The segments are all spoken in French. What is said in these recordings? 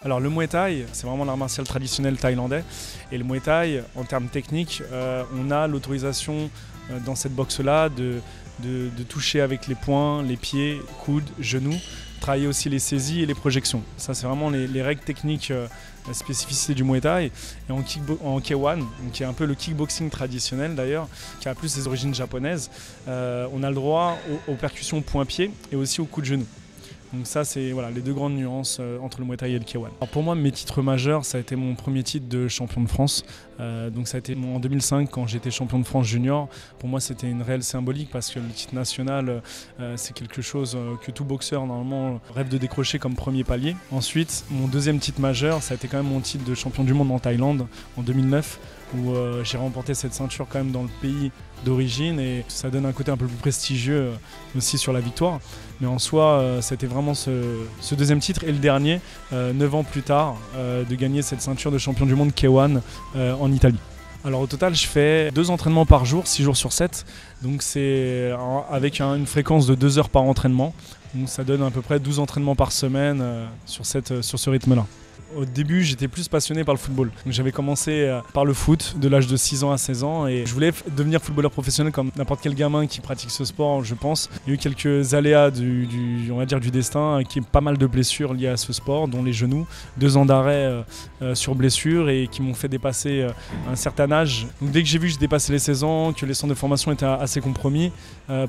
Alors le Muay Thai, c'est vraiment l'art martial traditionnel thaïlandais. Et le Muay Thai, en termes techniques, on a l'autorisation dans cette boxe-là de toucher avec les poings, les pieds, coudes, genoux, travailler aussi les saisies et les projections. Ça, c'est vraiment les règles techniques, la spécificité du Muay Thai. Et en K1, qui est un peu le kickboxing traditionnel d'ailleurs, qui a plus des origines japonaises, on a le droit aux percussions point-pied et aussi aux coups de genoux. Donc ça, c'est voilà, les deux grandes nuances entre le Muay Thai et le K1. Alors pour moi, mes titres majeurs, ça a été mon premier titre de champion de France. Donc ça a été en 2005 quand j'étais champion de France junior. Pour moi, c'était une réelle symbolique parce que le titre national, c'est quelque chose que tout boxeur normalement rêve de décrocher comme premier palier. Ensuite, mon deuxième titre majeur, ça a été quand même mon titre de champion du monde en Thaïlande en 2009. Où j'ai remporté cette ceinture quand même dans le pays d'origine et ça donne un côté un peu plus prestigieux aussi sur la victoire. Mais en soi, c'était vraiment ce deuxième titre et le dernier, 9 ans plus tard, de gagner cette ceinture de champion du monde K1 en Italie. Alors au total, je fais 2 entraînements par jour, 6 jours sur 7. Donc c'est avec une fréquence de 2 heures par entraînement. Donc ça donne à peu près 12 entraînements par semaine sur ce rythme-là. Au début, j'étais plus passionné par le football. J'avais commencé par le foot de l'âge de 6 ans à 16 ans et je voulais devenir footballeur professionnel comme n'importe quel gamin qui pratique ce sport, je pense. Il y a eu quelques aléas on va dire du destin, qui est pas mal de blessures liées à ce sport, dont les genoux, 2 ans d'arrêt sur blessure et qui m'ont fait dépasser un certain âge. Donc dès que j'ai vu que je dépassais les 16 ans, que les centres de formation étaient assez compromis,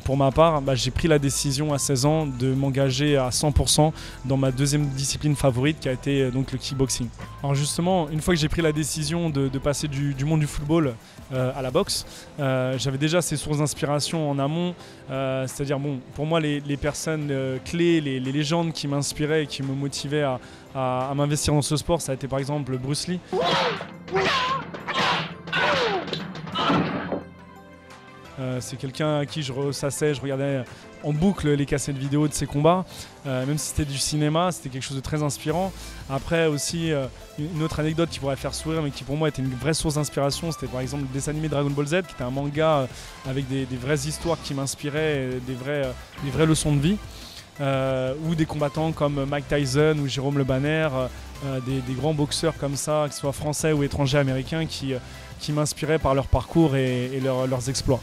pour ma part, j'ai pris la décision à 16 ans de m'engager à 100% dans ma deuxième discipline favorite qui a été donc le kickboxing. Alors justement, une fois que j'ai pris la décision de passer du monde du football à la boxe, j'avais déjà ces sources d'inspiration en amont, c'est-à-dire pour moi les personnes clés, les légendes qui m'inspiraient et qui me motivaient à m'investir dans ce sport, ça a été par exemple Bruce Lee. C'est quelqu'un à qui je ressassais, je regardais en boucle les cassettes vidéo de ses combats, même si c'était du cinéma, c'était quelque chose de très inspirant. Après aussi, une autre anecdote qui pourrait faire sourire mais qui pour moi était une vraie source d'inspiration, c'était par exemple le dessin animé Dragon Ball Z, qui était un manga avec des vraies histoires qui m'inspiraient, des vraies leçons de vie. Ou des combattants comme Mike Tyson ou Jérôme Le Banner, des grands boxeurs comme ça, que ce soit français ou étrangers américains, qui m'inspiraient par leur parcours et leurs exploits.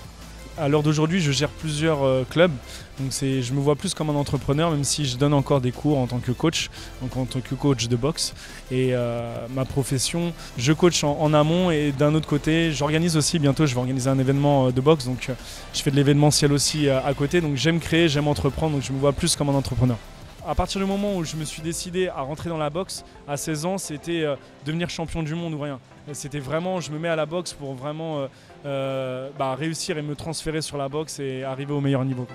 À l'heure d'aujourd'hui, je gère plusieurs clubs, donc je me vois plus comme un entrepreneur, même si je donne encore des cours en tant que coach, donc en tant que coach de boxe. Et ma profession, je coach en amont et d'un autre côté, j'organise aussi, bientôt je vais organiser un événement de boxe, donc je fais de l'événementiel aussi à côté, donc j'aime créer, j'aime entreprendre, donc je me vois plus comme un entrepreneur. À partir du moment où je me suis décidé à rentrer dans la boxe, à 16 ans, c'était devenir champion du monde ou rien. C'était vraiment, je me mets à la boxe pour vraiment réussir et me transférer sur la boxe et arriver au meilleur niveau.